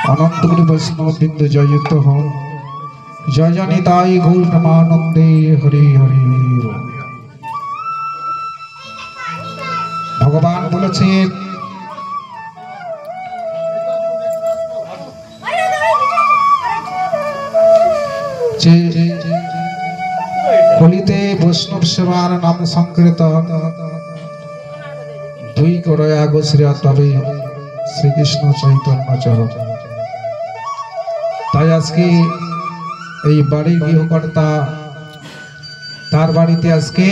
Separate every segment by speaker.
Speaker 1: अनंतगुरु वैष्णव बिंद जययुक्त हो जय जनिताई गौर प्रेमानंदे हरि हरि। भगवान বলেছেন যে কলিতে বৈষ্ণব সেবার নাম সংকীর্তন দুই করে আগশ্রিয়া তবে শ্রীকৃষ্ণ চৈতন্য চরণ। তাই আজকে এই বাড়ির গৃহকর্তা তার বাড়িতে আজকে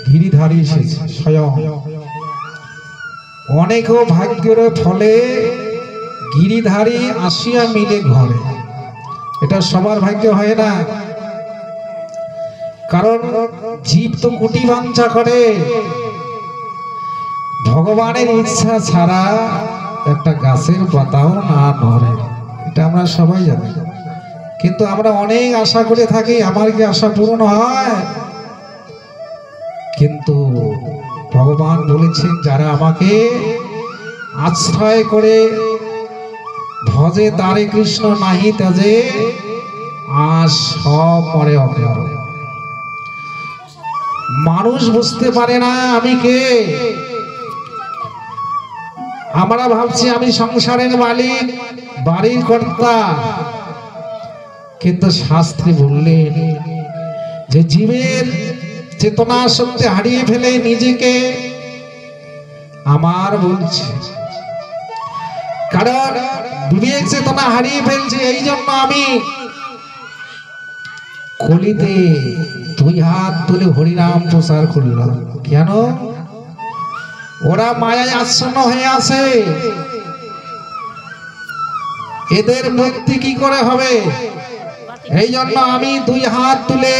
Speaker 1: গিরিধারী এসেছে স্বয়ং। অনেক ভাগ্যের ফলে গিরিধারী আসিয়া মিলে ঘরে, এটা সবার ভাগ্য হয় না। কারণ জীব তো কোটি বাঞ্ছা করে, ভগবানের ইচ্ছা ছাড়া একটা গাছের পাতাও না নড়ে, এটা আমরা সবাই জানি। কিন্তু আমরা অনেক আশা করে থাকি আমার কি আশা পূরণ হয়? কিন্তু ভগবান বলেছেন যারা আমাকে আশ্রয় করে ভজে তারে কৃষ্ণ নাহি তেজে আজ সব মরে অপর। মানুষ বুঝতে পারে না আমি কে। আমরা ভাবছি আমি সংসারের মালিক, বাড়ির কর্তা, কিন্তু শাস্ত্রে বললেন যে জীবের চেতনা শক্তি হারিয়ে ফেলে নিজেকে আমার বলছে। কারণ বিবেক চেতনা হারিয়ে ফেলছে, এই জন্য আমি কলিতে দুই হাত তুলে হরিনাম প্রচার করলাম। কেন? ওরা মায়ায় আচ্ছন্ন হয়ে আছে, এদের মুক্তি কি করে হবে? এই জন্য আমি দুই হাত তুলে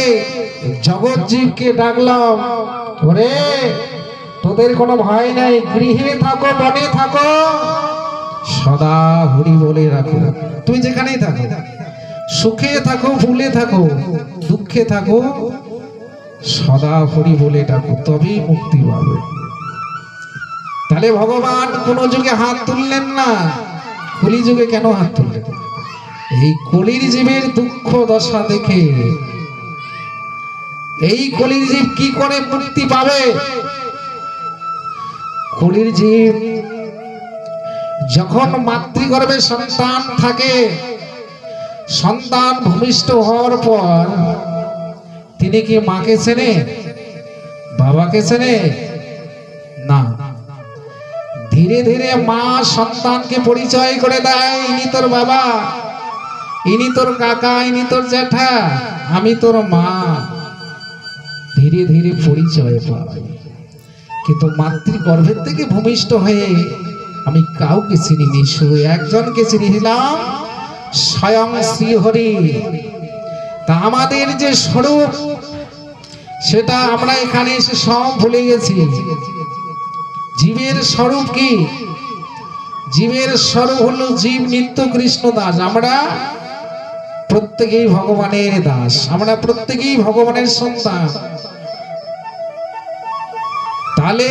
Speaker 1: জগৎ জীবকে ডাকলাম, ওরে তোদের কোনো ভয় নাই, গৃহে থাকো বনে থাকো সদা হরি বলে রাখো। তুমি যেখানেই থাকো, সুখে থাকো ভুলে থাকো দুঃখে থাকো, সদা হরি বলে ডাকো, তবেই মুক্তি পাবে। তাহলে ভগবান কোন যুগে হাত তুললেন না, কলি যুগে কেন হাত তুললেন? এই কলির জীবের দুঃখ দশা দেখে এই কলির জীব কি করে মুক্তি পাবে? কলির জীব যখন মাতৃগর্ভে সন্তান থাকে, সন্তান ভূমিষ্ঠ হওয়ার পর তিনি কি মাকে চেনে, বাবাকে চেনে না? ধীরে ধীরে মা সন্তানকে পরিচয় করে দেয়, ইনি তোর বাবা, ইনি তোর কাকা, ইনি তোর জ্যাঠা, আমি তোর মা। ধীরে ধীরে পরিচয় পায়। কিন্তু মাতৃগর্ভের থেকে ভূমিষ্ঠ হয়ে আমি কাউকে চিনিনি, শুধু একজনকে চিনিলাম, স্বয়ং শ্রীহরি। তা আমাদের যে স্বরূপ সেটা আমরা এখানে এসে সব ভুলে গেছি। জীবের স্বরূপ কি? জীবের স্বরূপ হলো জীব নিত্য কৃষ্ণ দাস। আমরা প্রত্যেকেই ভগবানের দাস, আমরা প্রত্যেকেই ভগবানের সন্তান। তাহলে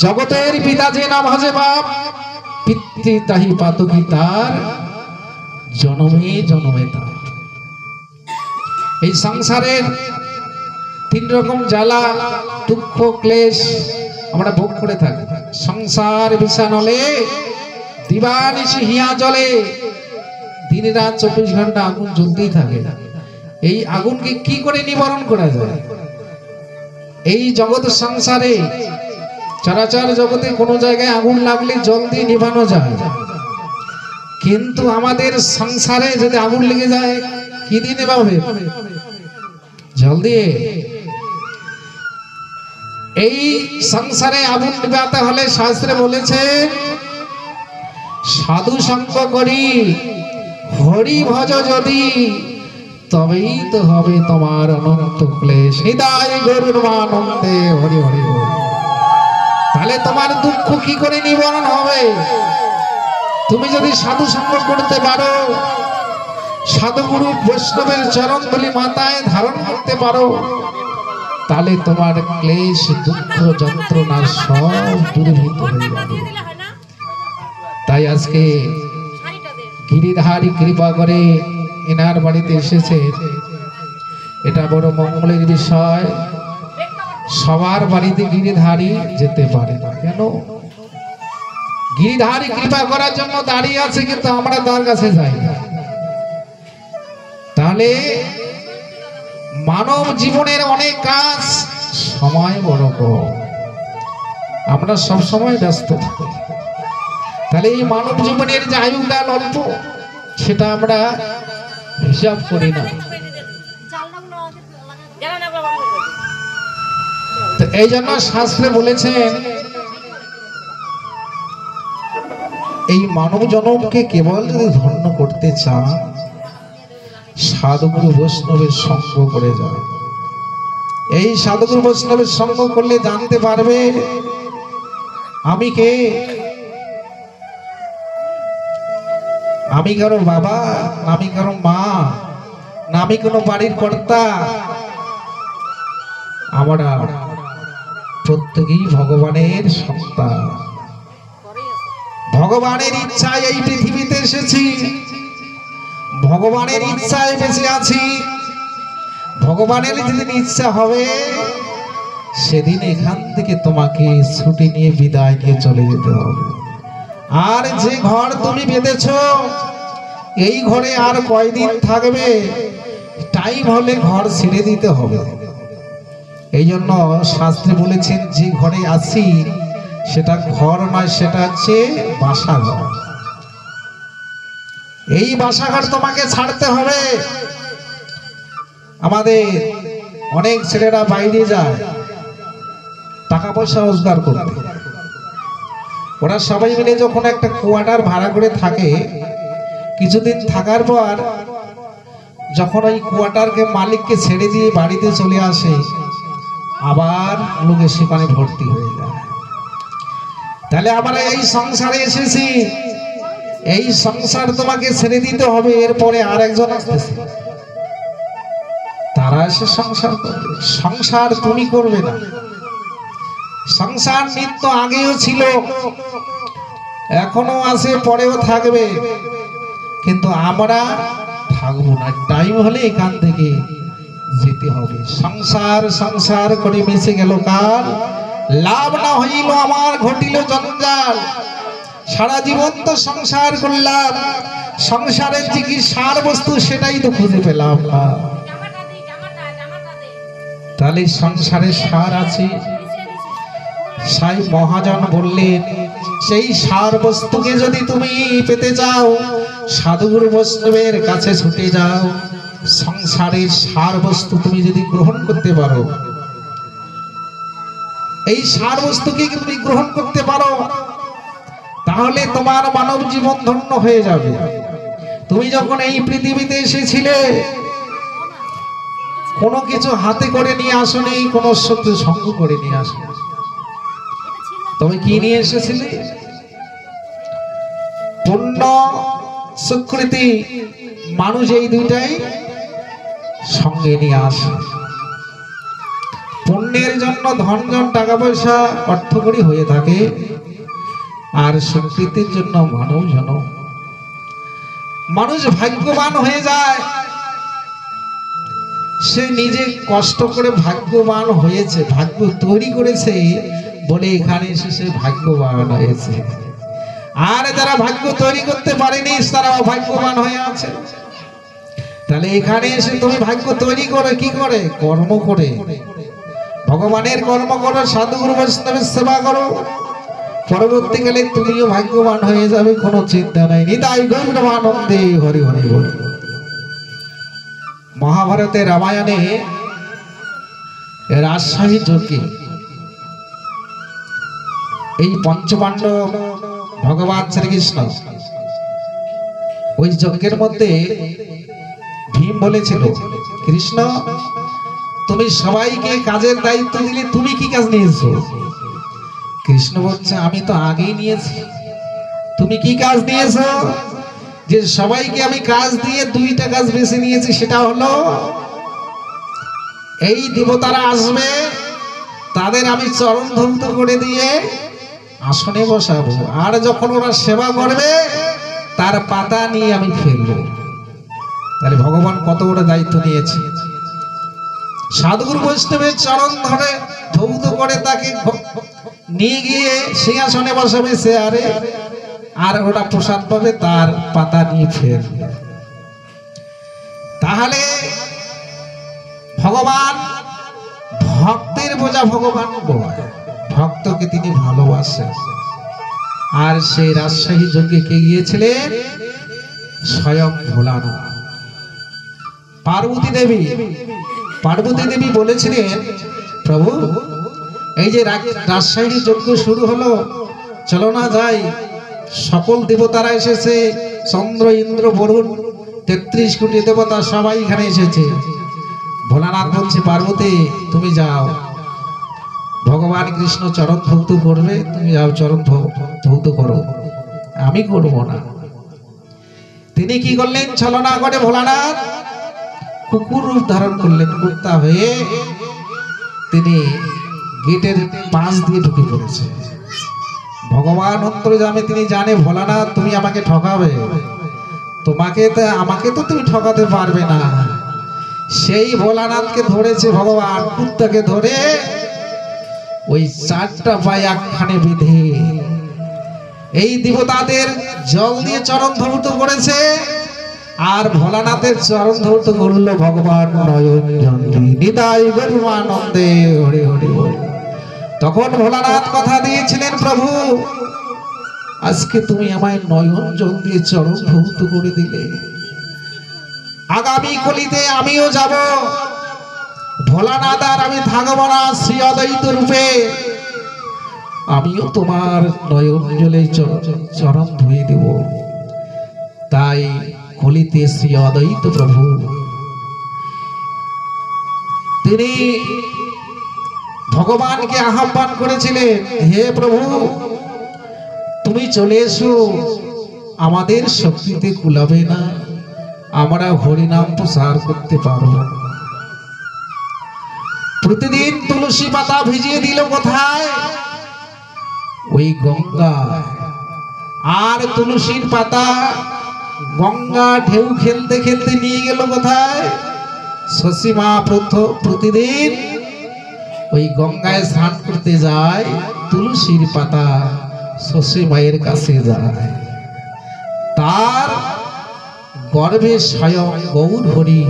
Speaker 1: জগতের পিতা যে না ভজে বাপ, পিতৃ তাহি পাতকি তার, জনমে জনমে তার। এই সংসারের তিন রকম জ্বালা দুঃখ ক্লেশ আমরা ভোগ করে থাকি। সংসার বিষানলে দিবানিশি হিয়া জ্বলে, দিন রাত 24 ঘন্টা আগুন জ্বলতেই থাকে। এই আগুনকে কি করে নিবারণ করা যায়? এই জগৎ সংসারে চরাচর জগতে কোনো জায়গায় আগুন লাগলে জল দিয়ে নিভানো যায়, কিন্তু আমাদের সংসারে যদি আগুন লেগে যায় কি দিয়ে নেভাবে? জল দিয়ে। এই সংসারে আগুন নিভাতে হলে শাস্ত্রে বলেছে সাধু সঙ্গ করি হরি ভজ যদি, তবেই তো হবে তোমার অনন্ত ক্লেশ। হৃদয় গরুর আনন্দে হরি হরি বল। তাহলে তোমার দুঃখ কি করে নিবারণ হবে? তুমি যদি সাধু সঙ্গ করতে পারো, সাধুগুরু বৈষ্ণবের চরণ ধুলি মাথায় ধারণ করতে পারো, তাহলে তোমার ক্লেশ দুঃখ যন্ত্রণা সব দূরীভূত হয়ে যাবে। আজকে গিরিধারী কৃপা করে এনার বাড়িতে এসেছে, এটা বড় মঙ্গলের বিষয়। সবার বাড়িতে গিরিধারী যেতে পারে না, কেন? গিরিধারী কৃপা করার জন্য দাঁড়িয়ে আছে, কিন্তু আমরা তার কাছে যাই না। তাহলে মানব জীবনের অনেক কাজ, সময় বড় কম, আমরা সব সময় ব্যস্ত থাকি। তাহলে এই মানব জীবনের যে আয়ুকাল অল্প, সেটা আমরা হিসাব করি না। তো এই জন্য শাস্ত্রে বলেছেন, এই মানব জনমকে কেবল যদি ধন্য করতে চান, সাধুগুরু বৈষ্ণবের সঙ্গ করে যান। এই সাধুগুরু বৈষ্ণবের সঙ্গ করলে জানতে পারবে আমি কে। আমি কারো বাবা, না আমি কারো মা, না আমি কোনো বাড়ির কর্তা। আমরা প্রত্যেকেই ভগবানের সন্তান। ভগবানের ইচ্ছায় এই পৃথিবীতে এসেছি, ভগবানের ইচ্ছায় বেঁচে আছি। ভগবানের যেদিন ইচ্ছা হবে, সেদিন এখান থেকে তোমাকে ছুটি নিয়ে বিদায় নিয়ে চলে যেতে হবে। আর যে ঘর তুমি বেঁধেছ, এই ঘরে আর কয়দিন থাকবে? টাইম হলে ঘর ছেড়ে দিতে হবে। এই জন্য শাস্ত্রে বলেছেন, যে ঘরে আছি সেটা ঘর নয়, সেটা হচ্ছে বাসাঘর। এই বাসাঘর তোমাকে ছাড়তে হবে। আমাদের অনেক ছেলেরা বাইরে যায় টাকা পয়সা রোজগার করতে। ওরা সবাই মিলে যখন একটা কোয়ার্টার ভাড়া করে থাকে, কিছুদিন থাকার পর যখন ওই কোয়ার্টারকে মালিককে ছেড়ে দিয়ে বাড়িতে চলে আসে, আবার লোকে সেখানে ভর্তি হয়ে যায়। তাহলে আমরা এই সংসারে এসেছি, এই সংসার তোমাকে ছেড়ে দিতে হবে। এরপরে আর একজন আসতেছে, তারা এসে সংসার করবে। সংসার তুমি করবে না। সংসার নিত্য আগেও ছিল, এখনো আছে, পরেও থাকবে, কিন্তু আমরা থাকবো না। টাইম হলে এখান থেকে যেতে হবে। সংসার সংসার করে মিশে গেল কাল, লাভ না হইল আমার ঘটিল জঞ্জাল। সারা জীবন তো সংসার করলাম, সংসারের যে কি সার বস্তু সেটাই তো খুঁজে পেলাম না। তাহলে সংসারের সার আছে। সাই মহাজন বললেন, সেই সার বস্তুকে যদি তুমি পেতে চাও, সাধুগুরু বৈষ্ণবের কাছে ছুটে যাও। সংসারের সার বস্তু তুমি যদি গ্রহণ করতে পারো, এই সার বস্তুকে তুমি গ্রহণ করতে পারো, তাহলে তোমার মানব জীবন ধন্য হয়ে যাবে। তুমি যখন এই পৃথিবীতে এসেছিলে, কোনো কিছু হাতে করে নিয়ে আসোনি, কোনো সত্য সঙ্গ করে নিয়ে আসো। তবে কি নিয়ে এসেছিলে? পুণ্য সুকৃতি। মানুষ এই দুইটাই সঙ্গে নিয়ে আসে। পুণ্যের জন্য ধনজন টাকা পয়সা অর্থকরী হয়ে থাকে, আর সুকৃতির জন্য মানুষ ভাগ্যবান হয়ে যায়। সে নিজে কষ্ট করে ভাগ্যবান হয়েছে, ভাগ্য তৈরি করেছে বলে এখানে এসে সে ভাগ্যবান হয়েছে। আর যারা ভাগ্য তৈরি করতে পারেনি, তারা অভাগ্যবান হয়ে আছে। তাহলে এখানে এসে তুমি ভাগ্য তৈরি করে কি করে? কর্ম করে, ভগবানের কর্ম করো, সাধুগুরু বৈষ্ণবের সেবা করো। পরবর্তীকালে তুমিও ভাগ্যবান হয়ে যাবে, কোনো চিন্তা নাই। নিতাই গৌরানন্দে হরি হরি বল। মহাভারতে, রামায়ণে রাজশাহী যজ্ঞে এই পঞ্চপাণ্ডব, ভগবান শ্রীকৃষ্ণ, ওই যজ্ঞের মধ্যে ভীম বলেছিল, কৃষ্ণ তুমি সবাইকে কাজের দায়িত্ব দিলে, তুমি কি কাজ নিয়েছো? কৃষ্ণ বলছে, আমি তো আগেই নিয়েছি। তুমি কি কাজ নিয়েছো? যে সবাইকে আমি কাজ দিয়ে দুইটা কাজ বেছে নিয়েছি, সেটা হলো এই দেবতারা আসবে, তাদের আমি চরণ ধৌত করে দিয়ে আসনে বসাবো, আর যখন ওরা সেবা করবে তার পাতা নিয়ে আমি ফেলবো। তাহলে ভগবান কত বড় দায়িত্ব নিয়েছে। সাধুগুরু বৈষ্ণবের চরণ ধরে ধৌত করে তাকে নিয়ে গিয়ে সিংহাসনে বসাবে চেয়ারে, আর ওরা প্রসাদ পাবে তার পাতা নিয়ে ফেলবে। তাহলে ভগবান ভক্তের বোঝা ভগবান ভক্তকে তিনি ভালোবাসেন। আর সেই রাজশাহী যজ্ঞে কে গিয়েছিলেন? স্বয়ং ভোলানাথ। পার্বতী দেবী বলেছিলেন, প্রভু এই যে রাজশাহী যজ্ঞ শুরু হলো, চলো না যাই। সকল দেবতারা এসেছে, চন্দ্র ইন্দ্র বরুণ 33 কোটি দেবতা সবাই এখানে এসেছে। ভোলানাথ বলছে, পার্বতী তুমি যাও, ভগবান কৃষ্ণ চরণ ধৌত করবে, তুমি যাও চরণ ধৌত করো, আমি করবো না। তিনি কি করলেন? ছলনা করে ভোলানাথ কুকুর রূপ ধারণ করলেন, কুত্তা হয়ে তিনি গেটের পাশ দিয়ে ঢুকে পড়েছে। ভগবান অন্তর্যামী, তিনি জানে ভোলানাথ তুমি আমাকে ঠকাবে, আমাকে তো তুমি ঠকাতে পারবে না। সেই ভোলানাথকে ধরেছে ভগবান, কুত্তাকে ধরে ওই 4টা পায়ে একখানে বেঁধে এই দেবতাদের জল দিয়ে চরণ ধৌত করেছে, আর ভোলানাথের চরণ ধৌত করলো ভগবান নয়ন জল নিতাই গৌরানন্দে হরি হরি হরি। তখন ভোলানাথ কথা দিয়েছিলেন, প্রভু আজকে তুমি আমায় নয়ন জল দিয়ে চরণ ধৌত করে দিলে, আগামী কলিতে আমিও যাব, ভোলানাথ আর আমি থাকব না, শ্রী অদ্বৈত রূপে আমিও তোমার নয়ন জলে চরণ ধুয়ে দেব। তাই কলিতে শ্রী অদ্বৈত প্রভু তিনি ভগবানকে আহ্বান করেছিলেন, হে প্রভু তুমি চলে এসো, আমাদের শক্তিতে কুলাবে না, আমরা হরিনাম প্রচার করতে পারবো। প্রতিদিন তুলসী পাতা ভিজিয়ে দিল কোথায়? ওই গঙ্গা। আর তুলসীর পাতা গঙ্গা ঢেউ খেলতে খেলতে নিয়ে গেল কোথায়? শশীমা প্রতিদিন ওই গঙ্গায় স্নান করতে যায়, তুলসীর পাতা শশী মায়ের কাছে যায়, তার গর্ভে স্বয়ং গৌর হরি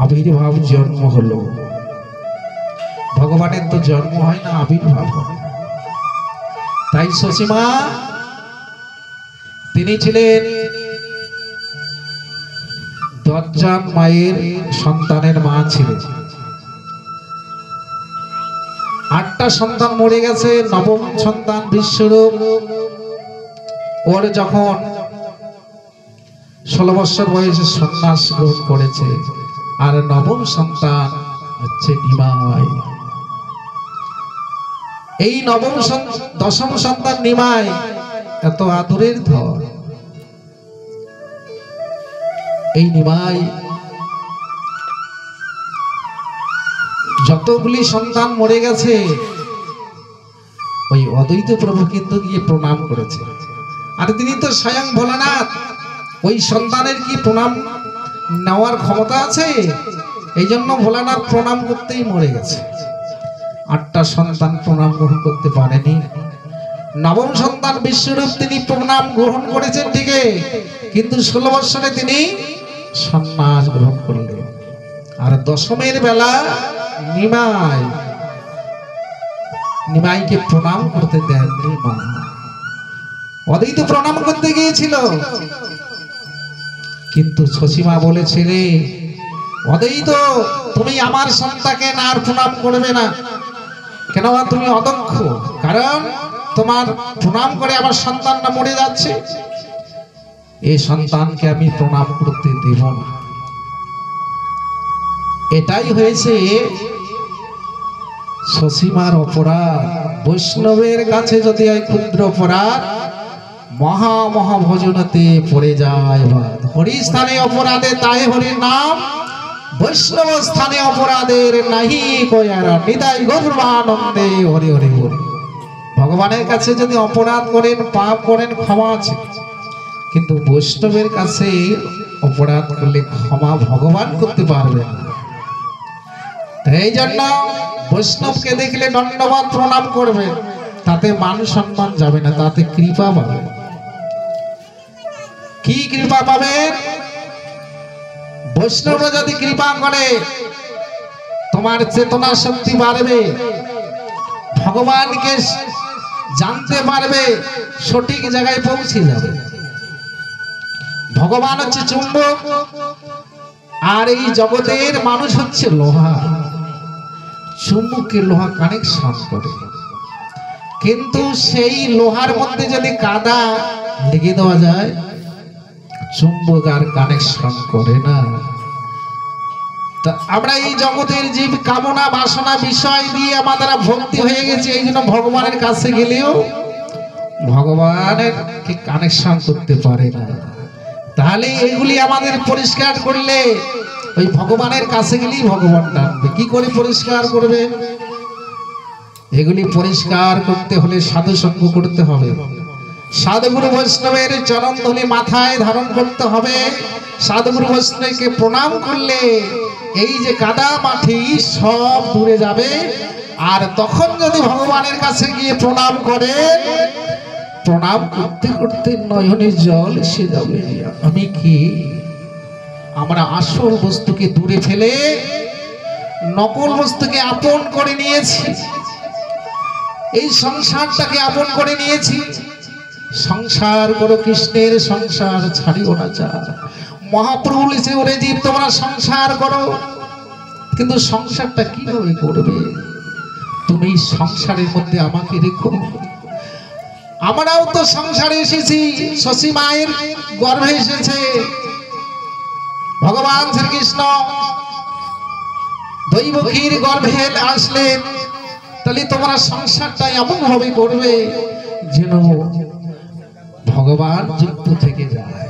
Speaker 1: আবির্ভাব জন্ম হলো। ভগবানের তো জন্ম হয় না, আবির্ভাব হয়। তাই শশীমা তিনি ছিলেন দজ্জান মায়ের সন্তানের মা ছিলেন। 8টা সন্তান মরে গেছে, নবম সন্তান বিশ্বরূপ, ওর যখন 16 বছর বয়সে সন্ন্যাস গ্রহণ করেছে। আর নবম সন্তান হচ্ছে নিমাই। এই দশম সন্তান নিমাই এত আদরের ধর। এই নিমাই যতগুলি সন্তান মরে গেছে, ওই অদ্বৈত প্রভু কিন্তু গিয়ে প্রণাম করেছে। আর তিনি তো স্বয়ং ভোলানাথ, ওই সন্তানের কি প্রণাম নেওয়ার ক্ষমতা আছে? এই জন্য ভোলানাথ প্রণাম করতেই মরে গেছে। 8টা সন্তান প্রণাম গ্রহণ করতে পারেনি। নবম সন্তান বিশ্বরূপ তিনি প্রণাম গ্রহণ করেছেন ঠিকই, কিন্তু 16 বছরে তিনি সন্ন্যাস গ্রহণ করলেন। আর দশমের বেলা নিমাইকে প্রণাম করতে দেননি মা। অদ্বৈত প্রণাম করতে গিয়েছিল, কিন্তু শশীমা বলেছিলে, অদ্বৈত তুমি আমার সন্তানকে আর প্রণাম করবে না, কেন তুমি অদক্ষ, কারণ তোমার প্রণাম করে আমার সন্তানটা মরে যাচ্ছে, এই সন্তানকে আমি প্রণাম করতে দেব না। এটাই হয়েছে শশীমার অপরাধ। বৈষ্ণবের কাছে যদি হয় ক্ষুদ্র অপরাধ, মহা মহা ভজনতে পড়ে যায়। হরি স্থানে অপরাধে তাই হরির নাম, বৈষ্ণব স্থানে অপরাধের নাহি কয়ারা নিতাই গৌরানন্দে হরি হরি হরি। ভগবানের কাছে যদি অপরাধ করেন, পাপ করেন, ক্ষমা আছে, কিন্তু বৈষ্ণবের কাছে অপরাধ করলে ক্ষমা ভগবান করতে পারবে না। এই জন্য বৈষ্ণবকে দেখলে দণ্ডবত প্রণাম করবে, তাতে মান সম্মান যাবে না, তাতে কৃপা পাবে। কি কৃপা পাবে? বৈষ্ণবরা যদি কৃপা করে তোমার চেতনা শক্তি বাড়বে, ভগবানকে জানতে পারবে, সঠিক জায়গায় পৌঁছে যাবে। ভগবান হচ্ছে চুম্বক, আর এই জগতের মানুষ হচ্ছে লোহা। চুম্বককে লোহা কানেকশন করে, কিন্তু সেই লোহার মধ্যে যদি কাদা লেগে দেওয়া যায়, চুম্বক আর কানেকশন করে না। তা আমরা এই জগতের জীব কামনা বাসনা বিষয় দিয়ে আমাদের ভক্তি হয়ে গেছে, এই জন্য ভগবানের কাছে গেলেও ভগবানের কানেকশন করতে পারে না। তাহলে এগুলি আমাদের পরিষ্কার করলে ওই ভগবানের কাছে গেলেই ভগবান ডাকবে। কি করে পরিষ্কার করবে? এগুলি পরিষ্কার করতে হলে সাধু সঙ্গ করতে হবে, সাধুগুরু বৈষ্ণবের চরণ ধুলি মাথায় ধারণ করতে হবে। সাধুগুরু বৈষ্ণবকে প্রণাম করলে এই যে কাদা মাটি সব দূরে যাবে। আর তখন যদি ভগবানের কাছে গিয়ে প্রণাম করে, প্রণাম করতে করতে নয়নে জল এসে যাবে। আমি কি? আমরা আসল বস্তুকে দূরে ফেলে নকল বস্তুকে আপন করে নিয়েছি, এই সংসারটাকে আপন করে নিয়েছি। সংসার করো কৃষ্ণের সংসার ছাড়িও না যা। মহাপ্রভু লিখে, ওরে জীব তোমরা সংসার করো, কিন্তু সংসারটা কিভাবে করবে? তুমি সংসারের মধ্যে আমাকে রেখো। আমরাও তো সংসারে এসেছি, শশী মায়ের গর্ভে এসেছে ভগবান শ্রীকৃষ্ণ, দৈবকীর গর্ভে আসলেন। তাহলে তোমরা সংসারটা এমন ভাবে করবে যেন ভগবান যুক্ত থেকে যায়।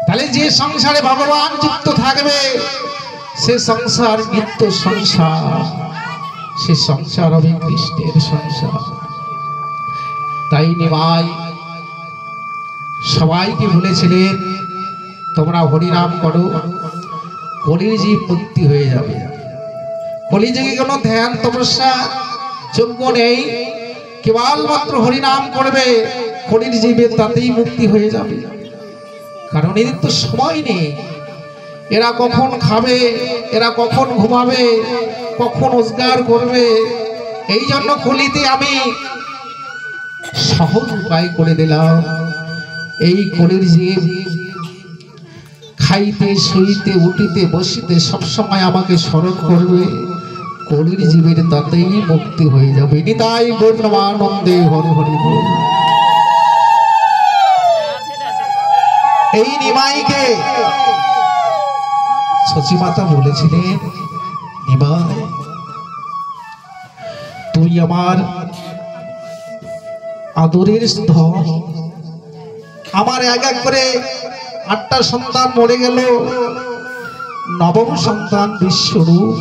Speaker 1: তাহলে যে সংসারে ভগবান যুক্ত থাকবে সে সংসার নিত্য সংসার, সে সংসার হবে কৃষ্ণের সংসার। তাই নিমাই সবাইকে বলেছিলেন, তোমরা হরিনাম করো, কলির জীব মুক্তি হয়ে যাবে। কলিযুগে কোনো ধ্যান তপস্যা যোগ্য নেই, কেবলমাত্র হরিনাম করবে, কলির জীবের তাতেই মুক্তি হয়ে যাবে। কারণ এদের তো সময় নেই, এরা কখন খাবে, এরা কখন ঘুমাবে, কখন রোজগার করবে। এই জন্য কলিতে আমি সহজ উপায় করে দিলাম। এই কলির জীব খাইতে শুইতে উঠিতে বসিতে সবসময় আমাকে স্মরণ করবে, কলির জীবের তাতেই মুক্তি হয়ে যাবে। নিতাই গৌরবানন্দে হরি হরি বল। এই নিমাইকে শচী মাতা বলেছিলেন, নিমাই তুই আমার আদরের ধন, আমার এক এক করে 8টা সন্তান মরে গেল, নবম সন্তান বিশ্বরূপ।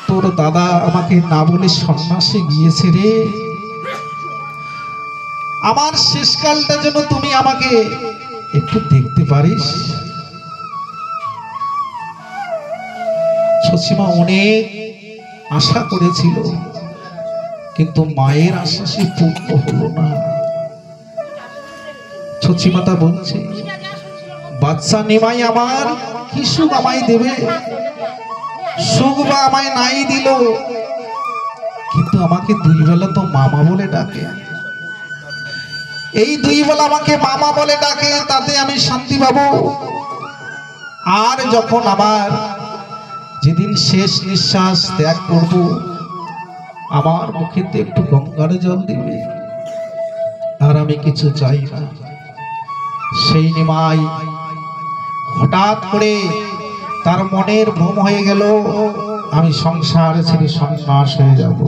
Speaker 1: তোর দাদা আমাকে না বলে সন্ন্যাসে গিয়েছে রে, আমার শেষকালটা যেন তুমি আমাকে একটু দেখতে পারিস। শচীমা অনেক আশা করেছিল, কিন্তু মায়ের আশা সে পূর্ণ হলো না। শচীমাতা বলছে, বাচ্চা নিমাই আমার কি সুখ আমায় দেবে? সুখ বা আমায় নাই দিল, কিন্তু আমাকে 2 বেলা তো মামা বলে ডাকে। এই 2 বেলা আমাকে মামা বলে ডাকে, তাতে আমি শান্তি পাবো। আর যখন আমার যেদিন শেষ নিঃশ্বাস ত্যাগ করব, আমার মুখেতে একটু গঙ্গার জল দিবে, আর আমি কিছু চাই না। সেই নিমাই হঠাৎ করে তার মনের ভ্রম হয়ে গেল, আমি সংসার ছেড়ে সন্ন্যাস হয়ে যাব।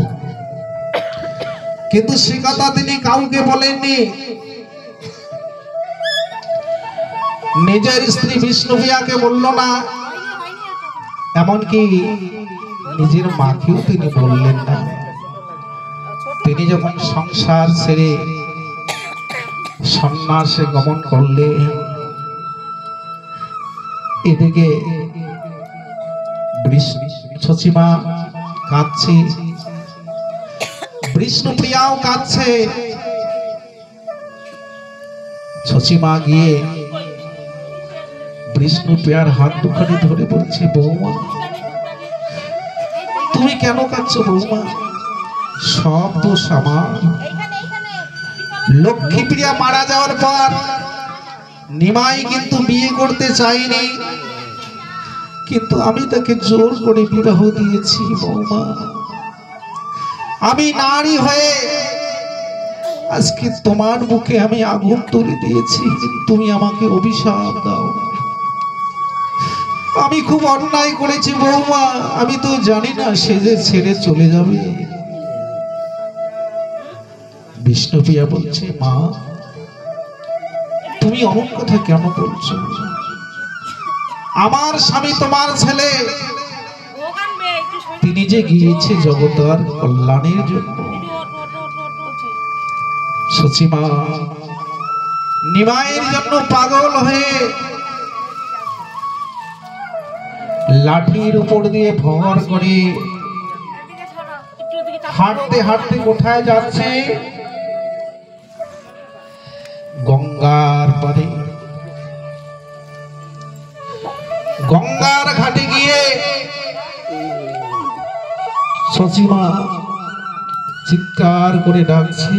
Speaker 1: কিন্তু সে কথা তিনি কাউকে বলেননি। নিজের স্ত্রী বিষ্ণুপ্রিয়াকে বলল না, এমনকি নিজের মাকেও তিনি বললেন না। তিনি যখন সংসার ছেড়ে সন্ন্যাসে গমন করলেন, এদিকে শচীমা কাঁদছে, বিষ্ণুপ্রিয়াও কাঁদছে। শচীমা গিয়ে বিষ্ণুপ্রিয়ার হাত দুখানি ধরে বলছে, বৌমা তুমি কেন কাঁদছো বৌমা? সব দোষ আমার। লক্ষ্মীপ্রিয়া মারা যাওয়ার পর নিমাই কিন্তু বিয়ে করতে চাইনি, কিন্তু আমি তাকে জোর করে বিবাহ দিয়েছি বৌমা। আমি নারী হয়ে আজকে তোমার বুকে আমি আগুন তুলে দিয়েছি, তুমি আমাকে অভিশাপ দাও। আমি খুব অন্যায় করেছি বৌমা, আমি তো জানি না সে যে ছেড়ে চলে যাবে। বিষ্ণুপ্রিয়া বলছে, মা তুমি অমন কথা কেন বলছো? আমার স্বামী তোমার ছেলে, তিনি যে গিয়েছে জগতার কল্যাণের জন্য। শচীমা নিমাইয়ের জন্য পাগল হয়ে লাঠির উপর দিয়ে ভর করে হাঁটতে হাঁটতে কোথায় যাচ্ছে? গঙ্গার পারে। গঙ্গার ঘাটে গিয়ে শচীমা চিৎকার করে ডাকছে,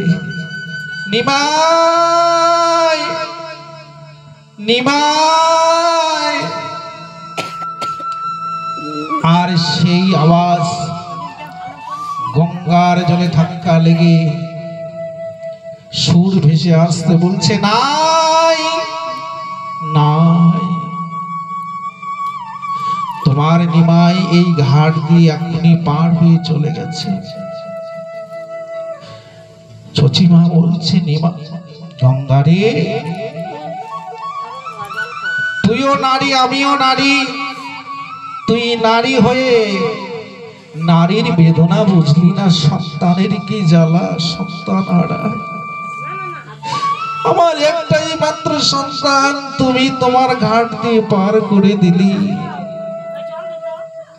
Speaker 1: নিমাই নিমাই। আর সেই আওয়াজ গঙ্গার জলে ধাক্কা লেগে সুর ভেসে আসতে বলছে, নাই নাই, তোমার নিমাই এই ঘাট দিয়ে এখনই পার হয়ে চলে গেছে। শচীমা বলছে, নিমাই গঙ্গারে, তুইও নারী আমিও নারী, তুই নারী হয়ে নারীর বেদনা বুঝলি না? সন্তানের কি জ্বালা, সন্তান হারা। আমার একটাই মাত্র সন্তান, তুমি তোমার ঘাট দিয়ে পার করে দিলি,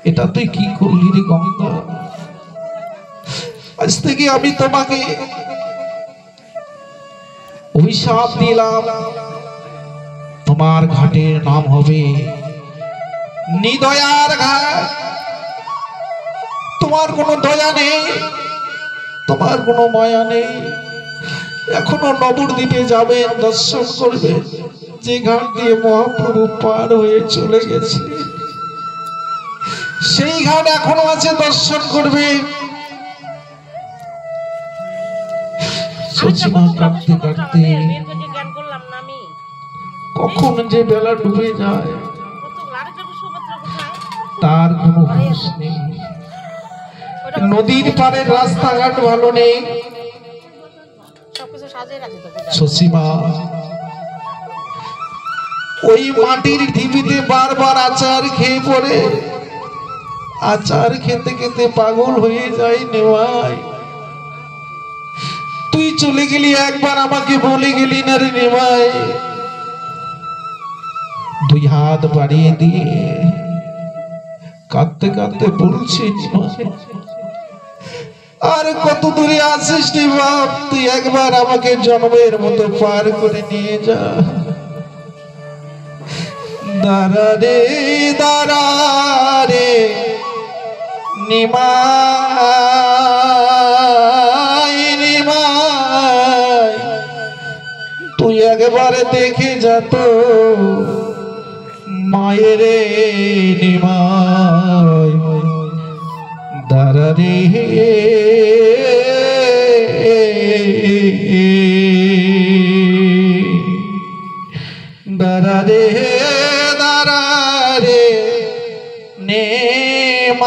Speaker 1: এটা তুই কি করলি রে গঙ্গা? আজ থেকে আমি তোমাকে অভিশাপ দিলাম, তোমার ঘাটের নাম হবে নিদয়ার ঘাট। তোমার কোনো দয়া নেই, তোমার কোনো মায়া নেই। এখনো নবদ্বীপে যাবে, দর্শন করবে, যে ঘাট দিয়ে মহাপ্রভু পার হয়ে চলে গেছে, সেই ঘাট এখনো আছে, দর্শন করবে। শচীমা কাঁদতে কাঁদতে কখন যে বেলা ডুবে যায় তার কোনো হুঁশ নেই। নদীর পাড়ের রাস্তাঘাট ভালো নেই। শচীমা ওই মাটির ঢিবিতে বারবার আচার খেয়ে পড়ে, আচার খেতে খেতে পাগল হয়ে যায়। নেওয়াই, তুই চলে গেলি, একবার আমাকে বলে গেলি না রে নেওয়াই। দুই হাত বাড়িয়ে দিয়ে কাঁদতে কাঁদতে বলছি, আর কত দূরে আছিস রে বাপ, তুই একবার আমাকে জন্মের মতো পার করে নিয়ে যা। দাঁড়া রে দাঁড়া রে নিমাই নিমাই, তুই একবার দেখে যা তো মায়ের নিমাই। দাঁড়া রে দাঁড়া রে দাঁড়া রে নিমাই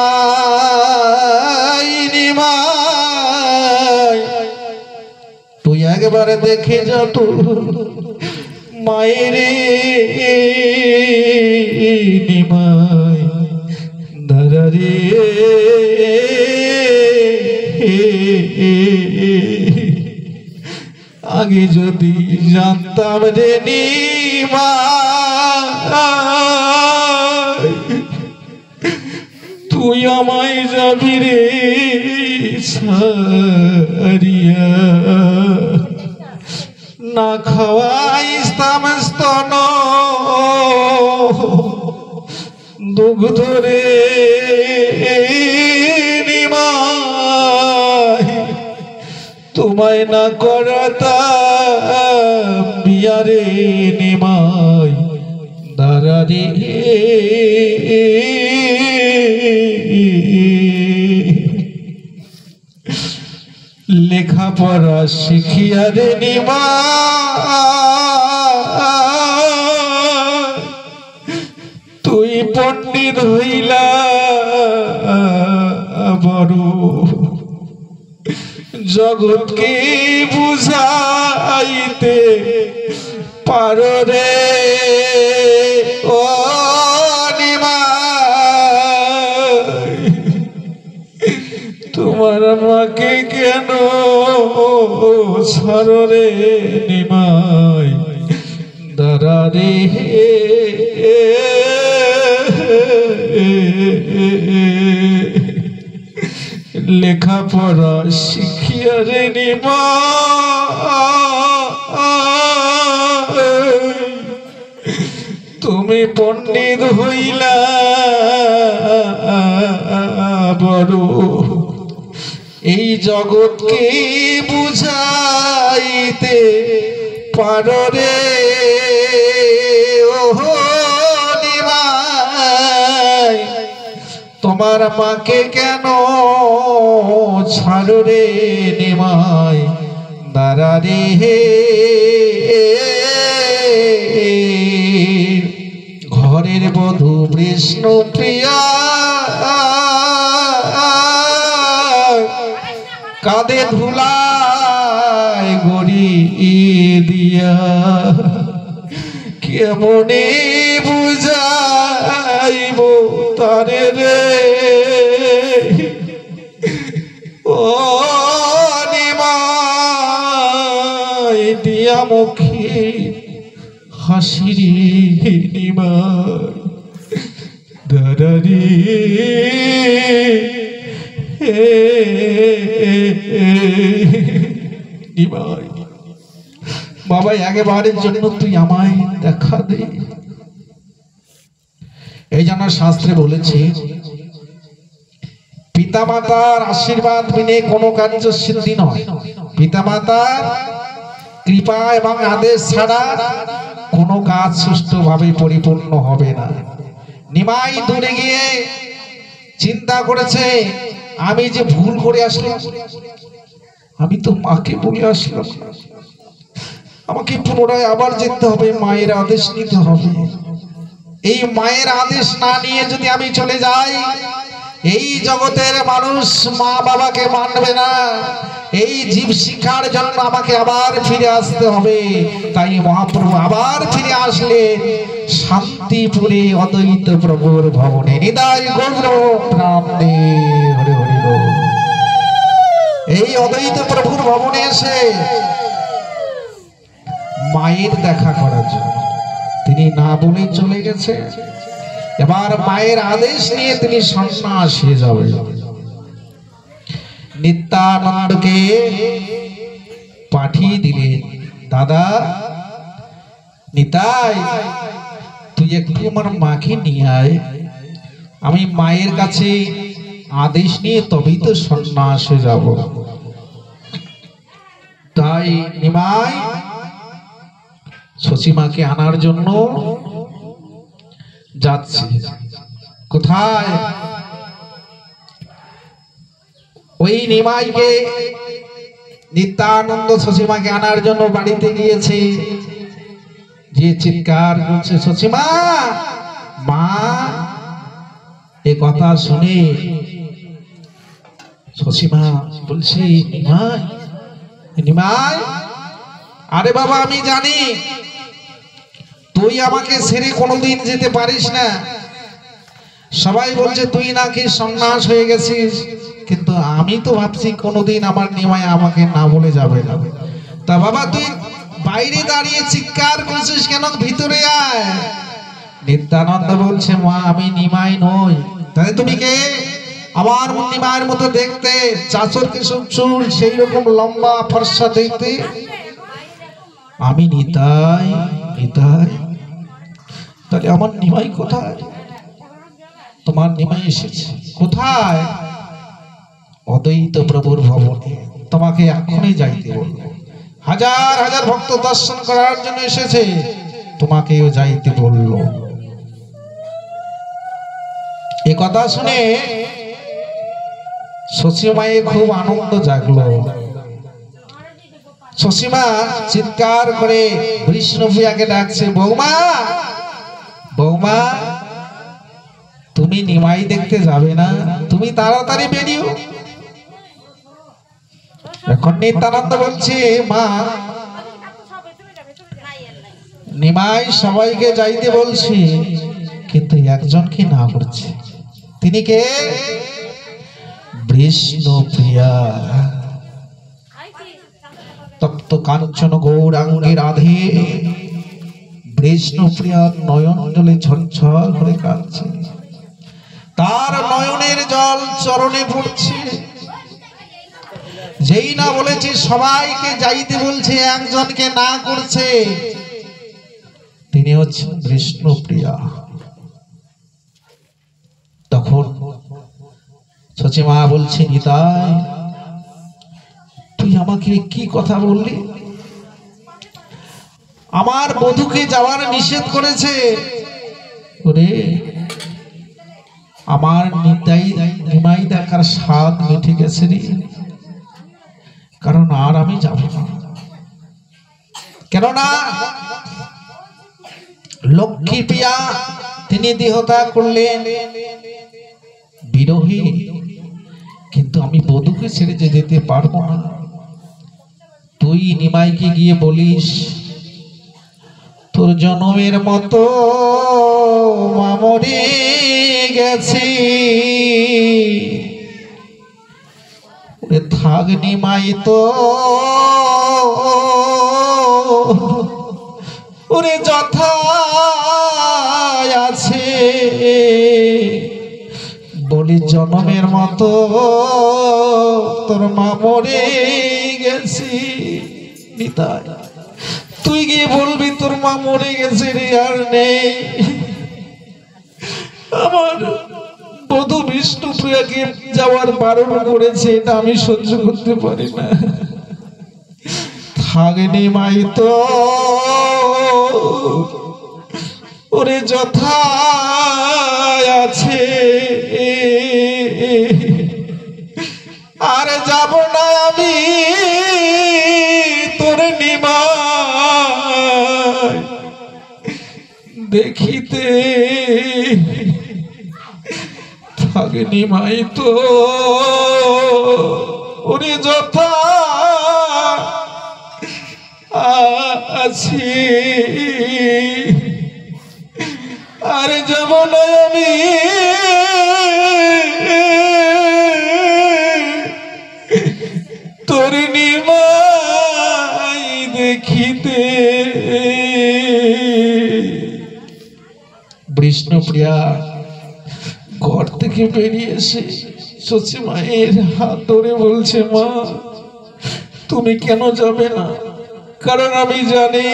Speaker 1: নিমাই, তুই একবার দেখে যা তো মায়ের নিমাই। দাঁড়া রে
Speaker 2: আগে যদি জানতাম রে নিমাই তুই আমায় যাবি রে ছাড়িয়া, না খাওয়াইস্তাম স্তন দুগ্ধ রে নিমাই, তোমায় না করাতাম বিয়া রে নিমাই, দাঁড়া রে লেখাপড়া শিখিয়া রে নিমাই, তুই পণ্ডিত হইলা বড়, জগৎকে বুঝাইতে পারো রে ও নিমাই, তোমার মাকে কেন ছাড়ো রে নিমাই, দাঁড়া রে লেখাপড়া শিখিয়া রে নিমাই, তুমি পণ্ডিত হইলা বড়, এই জগৎকে বুঝাইতে পারো রে ও নিমাই, তোমার মাকে কেন ছাড়ো রে নিমাই, দাঁড়া রে ঘরের বধূ বিষ্ণু প্রিয়া কাঁধে ধুলায় গড়ি দিয়া, কেমনে বুঝাইব তারে রে ও নিমাই, দিয়া মুখে হাসিরি নিমাই, দাঁড়া রে নিমাই, বাবা একেবারের জন্য তুই আমায় দেখা দে। এই জন্য শাস্ত্রে বলেছে পিতামাতার আশীর্বাদ বিনে কোনো কার্য সিদ্ধি নয়, পিতামাতার কৃপা এবং আদেশ ছাড়া কোনো কাজ সুষ্ঠুভাবে পরিপূর্ণ হবে না। নিমাই দূরে গিয়ে চিন্তা করেছে, আমি যে ভুল করে আসলাম, আমি তো মাকে বলে আসলাম, আমাকে পুনরায় আবার যেতে হবে, মায়ের আদেশ নিতে হবে। এই মায়ের আদেশ না নিয়ে যদি আমি চলে যাই, এই জগতের মানুষ মা বাবাকে মানবে না, এই জীব শিক্ষার জন্য আমাকে আবার ফিরে আসতে হবে। তাই মহাপ্রভু আবার ফিরে আসলেন শান্তিপুরে অদ্বৈত প্রভুর ভবনে। হৃদয় গৌর প্রাণ দে হরি হরি বল। এই অদ্বৈত প্রভুর ভবনে এসে মায়ের দেখা করার জন্য তিনি না বলে চলে গেছে। এবার মায়ের আদেশ নিয়ে তিনি সন্ন্যাস হয়ে যাবেন। নিত্যানন্দকে পাঠিয়ে দিলেন, দাদা নিতাই, তুই একটু আমার মাকে নিয়ে আয়, আমি মায়ের কাছে আদেশ নিয়ে তবেই তো সন্ন্যাস হয়ে যাব। তাই নিমাই শশীমাকে আনার জন্য যাচ্ছে। কোথায়? ওই নিমাইকে নিত্যানন্দ শশীমাকে আনার জন্য বাড়িতে গিয়েছে, যে চিৎকার করছে শশীমা মা। এ কথা শুনে শশীমা বলছে, নিমাই নিমাই, আরে বাবা আমি জানি তুই আমাকে ছেড়ে কোনোদিন যেতে পারিস না। সবাই বলছে তুই নাকি সন্ন্যাস হয়ে গেছিস, কিন্তু আমি তো ভাবছি কোনোদিন আমার নিমাই আমাকে না বলে যাবে না। তা বাবা তুই বাইরে দাঁড়িয়ে চিৎকার করছিস কেন, ভিতরে আয়। নিত্যানন্দ বলছে মা আমি নিমাই নই। তাহলে তুমি কে? আমার নিমাইয়ের মতো দেখতে, চাচর কেশব চুল, সেই রকম লম্বা ফর্সা দেখতে। আমি নিতাই। নিতাই? তাহলে আমার নিমাই কোথায়? তোমার নিমাই এসেছে। কোথায়? অদ্বৈত প্রভুর ভবনে। তোমাকে এখনই যাইতে বলবো। হাজার হাজার ভক্ত দর্শন করার জন্য এসেছে, তোমাকেও যাইতে বললো। এ কথা শুনে শশীমায়ের খুব আনন্দ জাগলো। শশীমা চিৎকার করে বিষ্ণুপ্রিয়াকে ডাকছে, বৌমা বৌমা তুমি নিমাই দেখতে যাবে না? তুমি তাড়াতাড়ি বেরিও। এখন নিত্যানন্দ বলছে মা নিমাই সবাইকে যাইতে বলছি, কিন্তু একজনকে না করছে। তিনি কে? বিষ্ণুপ্রিয়া। তপ্ত কাঞ্চন গৌরাঙ্গী রাধে বিষ্ণুপ্রিয়ার নয়ন জলে ঝরঝর করে কাঁদছে। তার নয়নের জল চরণে পড়ছে। যেই না বলেছে সবাইকে যাইতে বলছে, একজনকে না করছে। তিনি হচ্ছেন বিষ্ণুপ্রিয়া। তখন শচীমা বলছে, নিতাই তুই আমাকে কি কথা বললি? আমার বধূকে যাওয়ার নিষেধ করেছে। ওরে আমার নিমাই দেখার স্বাদ মিটে গেছে রে, কারণ আর আমি যাব না। কেননা লক্ষ্মী প্রিয়া তিনি দেহত্যাগ করলেন বিরোহী, কিন্তু আমি বধূকে ছেড়ে যেতে পারবো না। তুই নিমাইকে গিয়ে বলিস তোর জনমের মতো মরে গেছি, থাক নিমাই তো ওরে যথা আছে, বলি জনমের মতো তোর মা মরে গেছি। নিতাই তুই গিয়ে বলবি তোর মা মরে গেছে রে, আর নেই। আমার বধূ বিষ্ণুপ্রিয়াকে যাওয়ার বারণ করেছে, এটা আমি সহ্য করতে পারি না। থাকনি মাই তো ওরে যথা আছে, আর যাব না আমি তোর নিমাই দেখিতে। থাকনি মাই তো ওরে যথা আছি, আর যাব না আমি তোর নিমাই দেখিতে। বিষ্ণুপ্রিয়া ঘর থেকে বেরিয়ে এসে শচীমায়ের হাত ধরে বলছে, মা তুমি কেন যাবে না? কারণ আমি জানি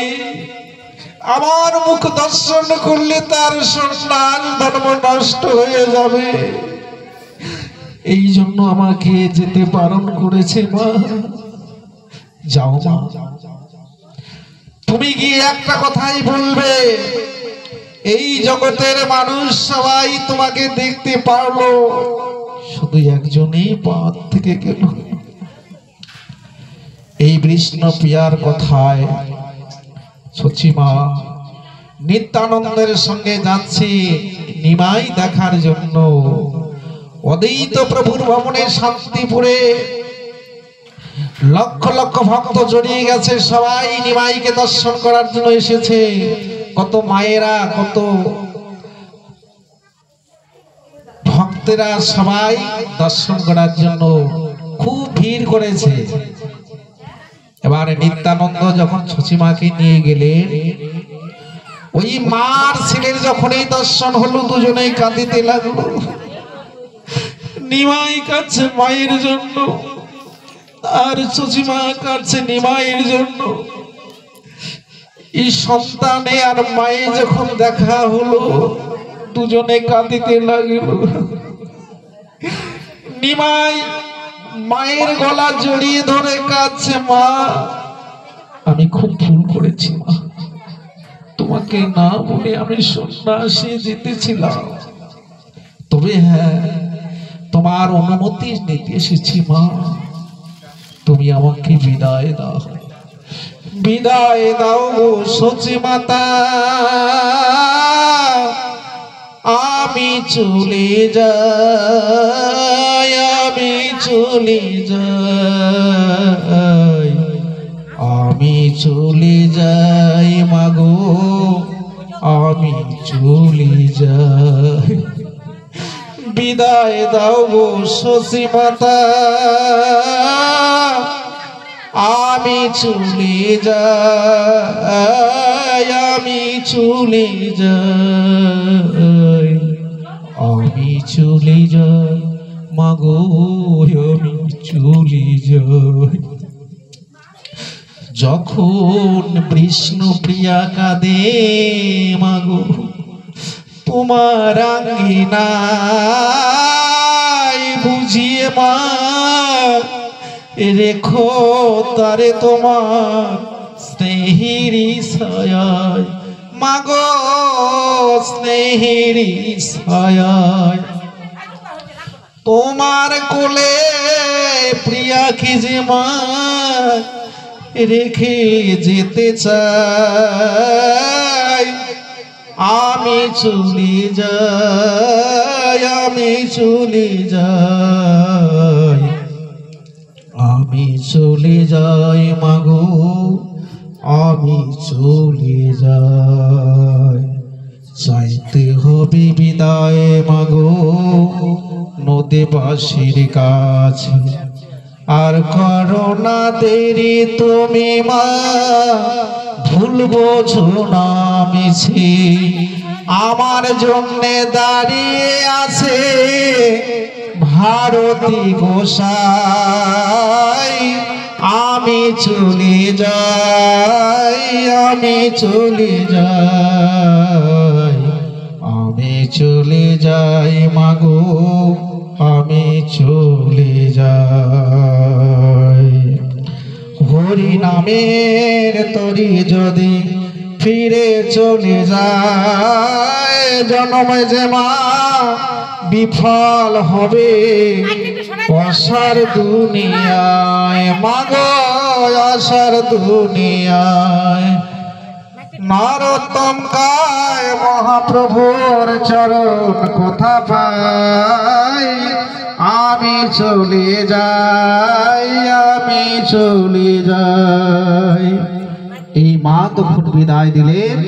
Speaker 2: আমার মুখ দর্শন করলে তার সন্তান ধর্ম নষ্ট হয়ে যাবে, এই জন্য আমাকে যেতে বারণ করেছে। মা যাও মা, তুমি গিয়ে একটা কথাই বলবে, এই জগতের মানুষ সবাই তোমাকে দেখতে পারলো, শুধু একজনই পথ থেকে গেল। এই বিষ্ণুপ্রিয়ার কথায় শচীমা নিত্যানন্দের সঙ্গে যাচ্ছে নিমাই দেখার জন্য। অদ্বৈত প্রভুর ভবনে শান্তিপুরে লক্ষ লক্ষ ভক্ত জড়িয়ে গেছে, সবাই নিমাইকে দর্শন করার জন্য এসেছে। কত মায়েরা, কত ভক্ত ভক্তেরা সবাই দর্শন করার জন্য খুব ভিড় করেছে। এবারে নিত্যানন্দ যখন ছচিমাকে নিয়ে গেলেন, ওই মার ছেলের যখনই দর্শন হলো দুজনেই কাঁদিতে লাগলো। নিমাই কাছে মায়ের জন্য, আর ছচিমা কাছে নিমাইয়ের জন্য। এই সন্তানে আর মায়ে যখন দেখা হলো, দুজনে কাঁদিতে লাগলো। নিমাই মায়ের গলা জড়িয়ে ধরে কাঁদছে, মা আমি খুব ভুল করেছি মা, তোমাকে না বলে আমি সন্ন্যাসে যেতেছিলাম, তবে হ্যাঁ তোমার অনুমতি নিতে এসেছি মা, তুমি আমাকে বিদায় দাও, বিদায় দাও গো সচি মাতা, আমি চলে যাই, আমি চলে যাই, আমি চলে যাই মাগো, আমি চলে যাই, বিদায় দাও গো সচি মাতা, আমি চলে যাই, আমি চলে যাই, আমি চলে যাই মাগো, আমি চলে যাই। যখন বিষ্ণু প্রিয়া কাঁদে মাগো তোমার আঙ্গিনায়, বুঝিয়ে মা রেখো তারে তোমার স্নেহেরি ছায়ায়, মাগো স্নেহেরি ছায়ায়, তোমার কোলে প্রিয়া কি যে মা রেখে যেতে চাই, আমি চলে যাই, আমি চলে যাই, আমি চলে যাই মাগো, আমি চলে যাই, চাইতে হবে বিদায় মাগো নদীবাসীর কাছে, আর করো না দেরি তুমি মা, ভুল বোঝো না মিছে, আমার জন্যে দাঁড়িয়ে আছে ভারতী গোসাই, আমি চলে যাই, আমি চলে যাই, আমি চলে যাই মাগো, আমি চলে যাই। হরি নামের তরি যদি ফিরে চলে যায়, জন্মে যে মা বিফল হবে আশার দুনিয়ায়, মাগো আশার দুনিয়ায়। নরোত্তম কায় মহাপ্রভুর চরণ কোথা পাই, আমি চলে যাই, আমি চলে যাই। এই মা তখন বিদায় দিলেন।